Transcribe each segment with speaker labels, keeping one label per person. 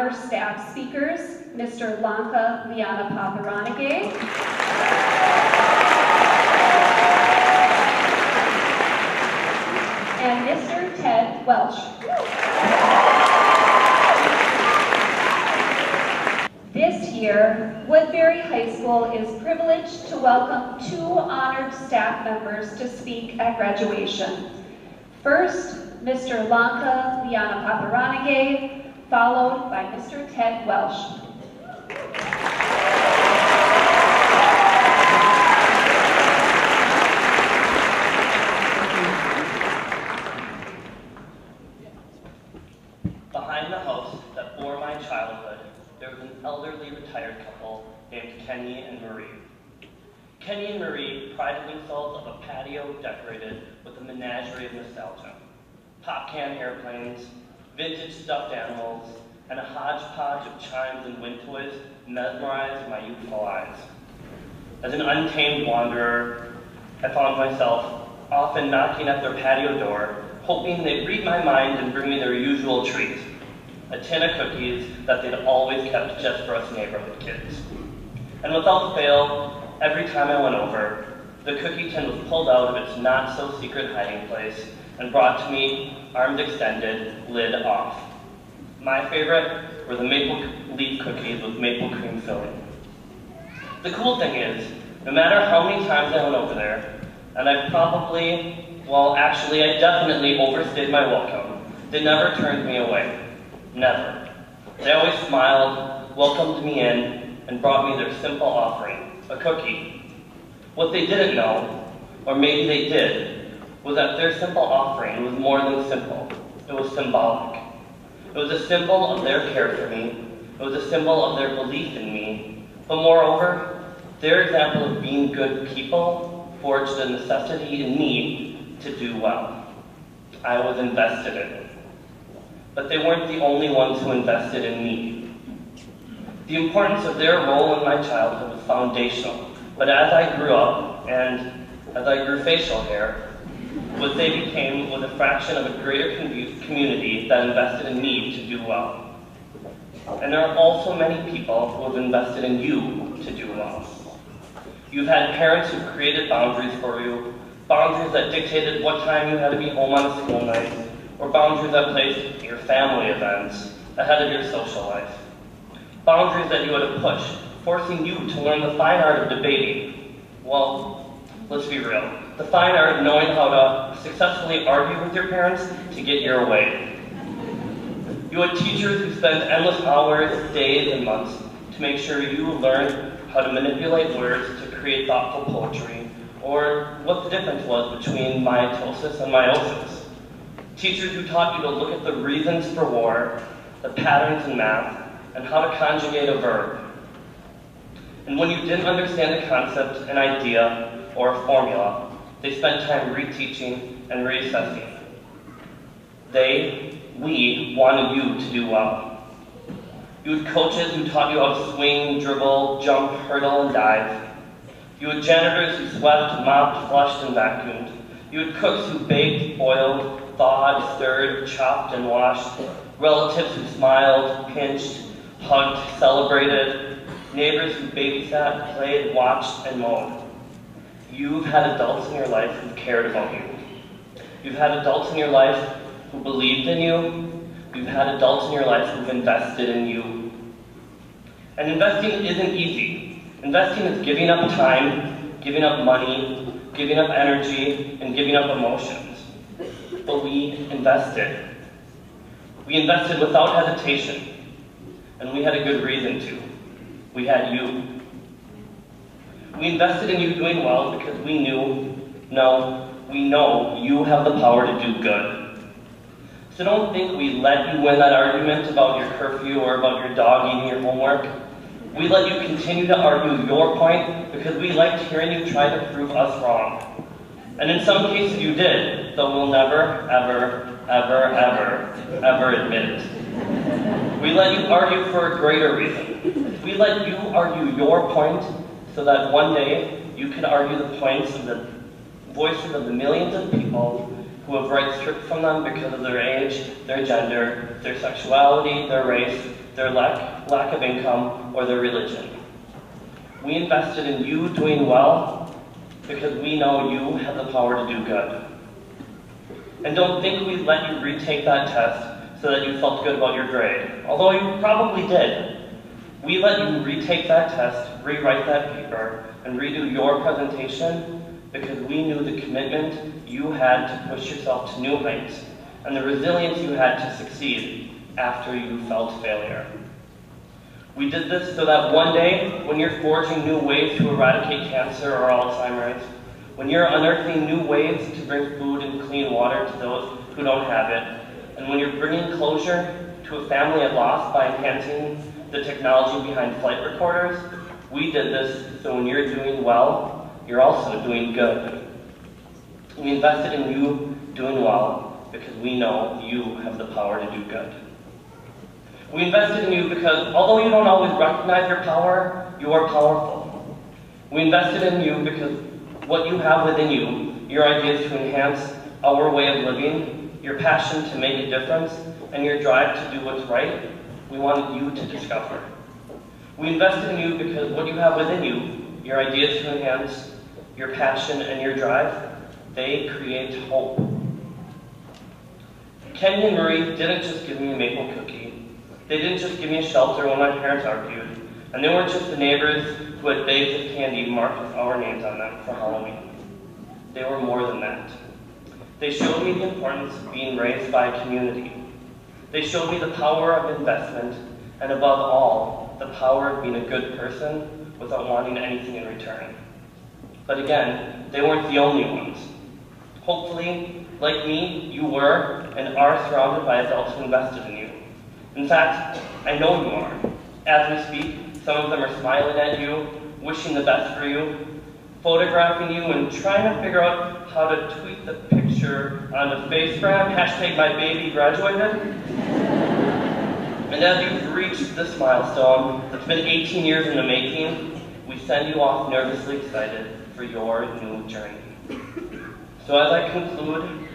Speaker 1: honor staff speakers, Mr. Lanka Liyanapathiranage, and Mr. Ted Welsh. This year, Woodbury High School is privileged to welcome 2 honored staff members to speak at graduation. First, Mr. Lanka Liyanapathiranage, followed by Mr. Ted Welsh.
Speaker 2: Behind the house that bore my childhood, there was an elderly retired couple named Kenny and Marie. Kenny and Marie prided themselves on a patio decorated with a menagerie of nostalgia. Pop can airplanes, vintage stuffed animals, and a hodgepodge of chimes and wind toys mesmerized my youthful eyes. As an untamed wanderer, I found myself often knocking at their patio door, hoping they'd read my mind and bring me their usual treat, a tin of cookies that they'd always kept just for us neighborhood kids. And without fail, every time I went over, the cookie tin was pulled out of its not-so-secret hiding place and brought to me, arms extended, lid off. My favorite were the maple leaf cookies with maple cream filling. The cool thing is, no matter how many times I went over there, and I definitely overstayed my welcome, they never turned me away. Never. They always smiled, welcomed me in, and brought me their simple offering, a cookie. What they didn't know, or maybe they did, was that their simple offering was more than simple. It was symbolic. It was a symbol of their care for me. It was a symbol of their belief in me. But moreover, their example of being good people forged a necessity in me to do well. I was invested in it. But they weren't the only ones who invested in me. The importance of their role in my childhood was foundational. But as I grew up, and as I grew facial hair, what they became was a fraction of a greater community that invested in me to do well. And there are also many people who have invested in you to do well. You've had parents who created boundaries for you, boundaries that dictated what time you had to be home on a school night, or boundaries that placed your family events ahead of your social life. Boundaries that you had to push, forcing you to learn the fine art of debating. Well, let's be real. The fine art of knowing how to successfully argue with your parents to get your way. You had teachers who spent endless hours, days, and months to make sure you learned how to manipulate words to create thoughtful poetry, or what the difference was between mitosis and meiosis. Teachers who taught you to look at the reasons for war, the patterns in math, and how to conjugate a verb. And when you didn't understand a concept, an idea, or a formula, they spent time reteaching and reassessing. We wanted you to do well. You had coaches who taught you how to swing, dribble, jump, hurdle, and dive. You had janitors who swept, mopped, flushed, and vacuumed. You had cooks who baked, boiled, thawed, stirred, chopped, and washed. Relatives who smiled, pinched, hugged, celebrated. Neighbors who babysat, played, watched, and mowed. You've had adults in your life who cared about you. You've had adults in your life who believed in you. You've had adults in your life who've invested in you. And investing isn't easy. Investing is giving up time, giving up money, giving up energy, and giving up emotions. But we invested. We invested without hesitation. And we had a good reason to. We had you. We invested in you doing well because we know you have the power to do good. So don't think we let you win that argument about your curfew or about your dog eating your homework. We let you continue to argue your point because we liked hearing you try to prove us wrong. And in some cases you did, though we'll never, ever admit it. We let you argue for a greater reason. We let you argue your point so that one day you could argue the points of the voices of the millions of people who have rights stripped from them because of their age, their gender, their sexuality, their race, their lack of income, or their religion. We invested in you doing well because we know you have the power to do good. And don't think we let you retake that test so that you felt good about your grade, although you probably did. We let you retake that test, rewrite that paper, and redo your presentation because we knew the commitment you had to push yourself to new heights and the resilience you had to succeed after you felt failure. We did this so that one day, when you're forging new ways to eradicate cancer or Alzheimer's, when you're unearthing new ways to bring food and clean water to those who don't have it, and when you're bringing closure to a family at loss by enhancing the technology behind flight recorders, we did this so when you're doing well, you're also doing good. We invested in you doing well because we know you have the power to do good. We invested in you because although you don't always recognize your power, you are powerful. We invested in you because what you have within you, your ideas to enhance our way of living, your passion to make a difference, and your drive to do what's right, we wanted you to discover. We invested in you because what you have within you, your ideas to enhance, your passion, and your drive, they create hope. Kenny and Marie didn't just give me a maple cookie. They didn't just give me a shelter when my parents argued. And they weren't just the neighbors who had bags of candy marked with our names on them for Halloween. They were more than that. They showed me the importance of being raised by a community. They showed me the power of investment, and above all, the power of being a good person without wanting anything in return. But again, they weren't the only ones. Hopefully, like me, you were and are surrounded by adults who invested in you. In fact, I know you are. As we speak, some of them are smiling at you, wishing the best for you, photographing you, and trying to figure out how to tweet the picture onto Facegram, #mybabygraduated. And as you've reached this milestone that's been 18 years in the making, we send you off nervously excited for your new journey. So as I conclude,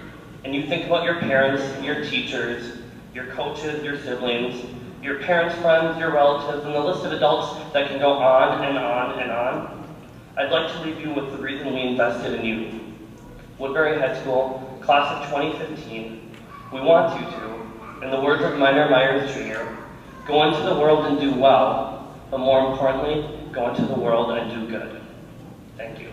Speaker 2: and you think about your parents, your teachers, your coaches, your siblings, your parents' friends, your relatives, and the list of adults that can go on and on and on, I'd like to leave you with the reason we invested in you. Woodbury High School, class of 2015, we want you to, in the words of Minor Myers Jr., go into the world and do well, but more importantly, go into the world and do good. Thank you.